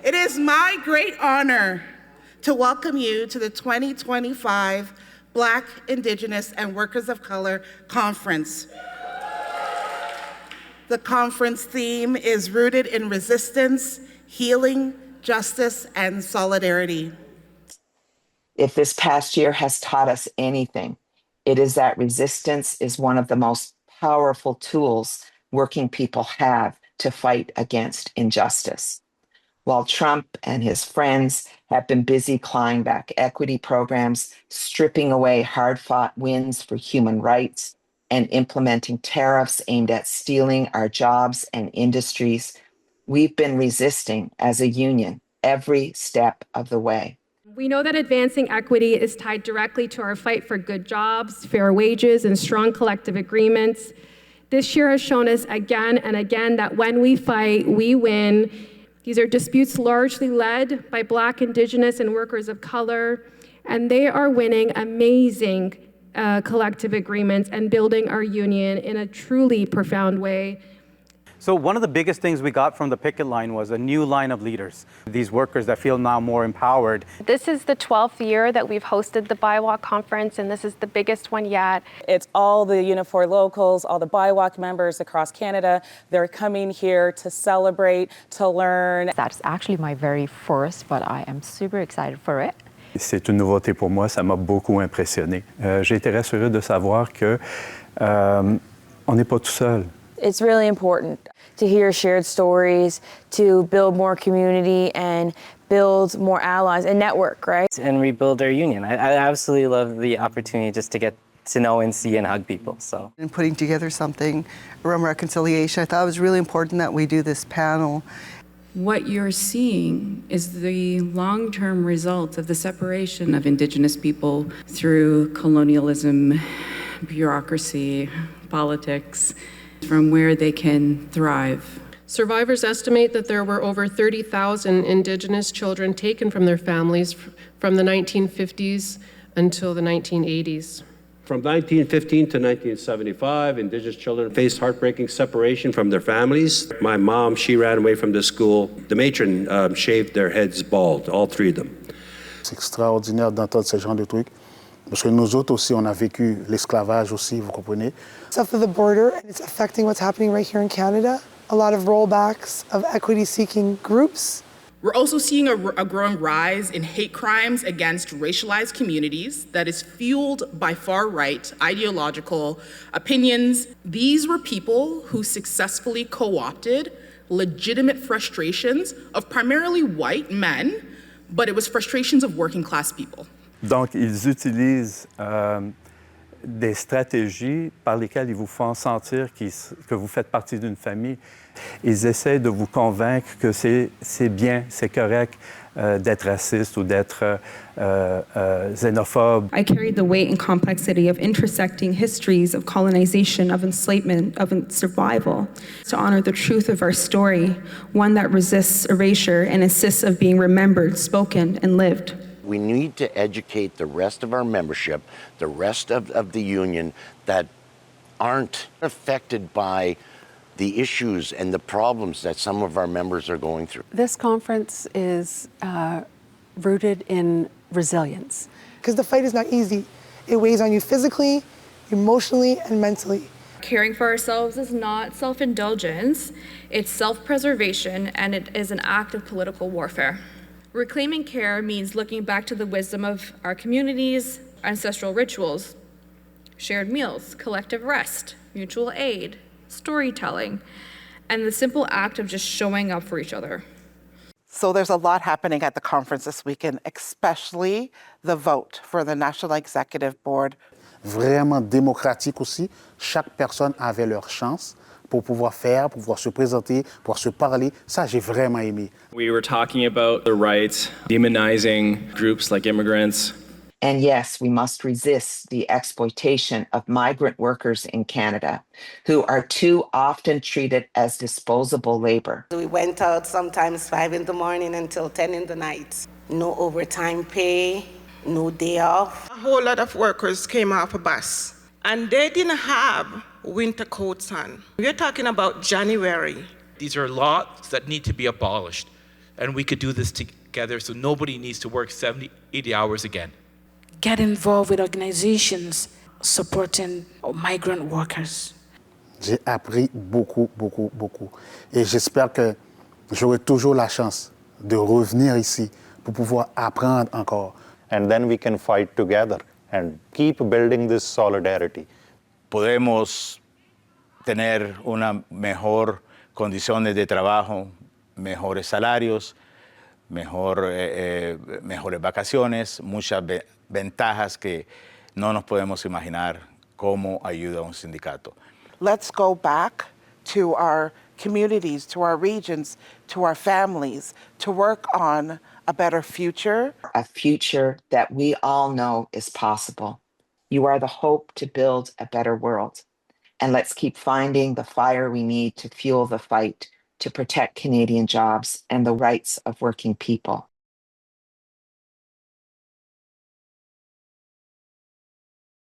It is my great honor to welcome you to the 2025 Black, Indigenous, and Workers of Color Conference. The conference theme is rooted in resistance, healing, justice, and solidarity. If this past year has taught us anything, it is that resistance is one of the most powerful tools working people have to fight against injustice. While Trump and his friends have been busy clawing back equity programs, stripping away hard-fought wins for human rights, and implementing tariffs aimed at stealing our jobs and industries, we've been resisting as a union every step of the way. We know that advancing equity is tied directly to our fight for good jobs, fair wages, and strong collective agreements. This year has shown us again and again that when we fight, we win. These are disputes largely led by Black, Indigenous, and workers of color, and they are winning amazing collective agreements and building our union in a truly profound way. So one of the biggest things we got from the picket line was a new line of leaders, these workers that feel now more empowered. This is the 12th year that we've hosted the BIWOC Conference, and this is the biggest one yet. It's all the Unifor locals, all the BIWOC members across Canada. They're coming here to celebrate, to learn. That's actually my very first, but I am super excited for it. C'est une nouveauté pour moi, ça m'a beaucoup impressionné. J'ai été rassuré de savoir que on n'est pas tout seul. It's really important to hear shared stories, to build more community and build more allies and network, right? And rebuild our union. I absolutely love the opportunity just to get to know and see and hug people. So. And putting together something around reconciliation, I thought it was really important that we do this panel. What you're seeing is the long-term result of the separation of Indigenous people through colonialism, bureaucracy, politics, from where they can thrive. Survivors estimate that there were over 30,000 Indigenous children taken from their families from the 1950s until the 1980s. From 1915 to 1975, Indigenous children faced heartbreaking separation from their families. My mom, she ran away from the school. The matron shaved their heads bald, all three of them. C'est extraordinaire d'entendre ce genre de trucs. Parce que nous autres aussi, on a vécu l'esclavage aussi, vous comprenez? South of the border, and it's affecting what's happening right here in Canada. A lot of rollbacks of equity-seeking groups. We're also seeing a growing rise in hate crimes against racialized communities that is fueled by far-right ideological opinions. These were people who successfully co-opted legitimate frustrations of primarily white men, but it was frustrations of working-class people. Donc, ils utilisent des stratégies par lesquelles ils vous font sentir que vous faites partie d'une famille. Ils essaient de vous convaincre que c'est bien, c'est correct d'être raciste ou d'être xénophobe. I carried the weight and complexity of intersecting histories of colonization, of enslavement, of survival, to honor the truth of our story, one that resists erasure and insists of being remembered, spoken, and lived. We need to educate the rest of our membership, the rest of the union that aren't affected by the issues and the problems that some of our members are going through. This conference is rooted in resilience. Because the fight is not easy. It weighs on you physically, emotionally, and mentally. Caring for ourselves is not self-indulgence, it's self-preservation, and it is an act of political warfare. Reclaiming care means looking back to the wisdom of our communities, ancestral rituals, shared meals, collective rest, mutual aid, storytelling, and the simple act of just showing up for each other. So there's a lot happening at the conference this weekend, especially the vote for the National Executive Board. Vraiment démocratique aussi. Chaque personne avait leur chance pour pouvoir faire, pour pouvoir se présenter, pour pouvoir se parler. Ça, j'ai vraiment aimé. We were talking about the rights, demonizing groups like immigrants. And yes, we must resist the exploitation of migrant workers in Canada, who are too often treated as disposable labor. We went out sometimes 5 in the morning until 10 in the night. No overtime pay, no day off. A whole lot of workers came off a bus, and they didn't have winter coats on. We're talking about January. These are laws that need to be abolished. and we could do this together so nobody needs to work 70, 80 hours again. Get involved with organizations supporting migrant workers. J'ai appris beaucoup, beaucoup, beaucoup. Et j'espère que j'aurai toujours la chance de revenir ici pour pouvoir apprendre encore. And then we can fight together and keep building this solidarity. Podemos tener una mejor condiciones de trabajo, mejores salarios, mejores vacaciones, muchas ventajas que no nos podemos imaginar cómo ayuda un sindicato. Let's go back to our communities, to our regions, to our families, to work on a better future. A future that we all know is possible. You are the hope to build a better world. And let's keep finding the fire we need to fuel the fight to protect Canadian jobs and the rights of working people.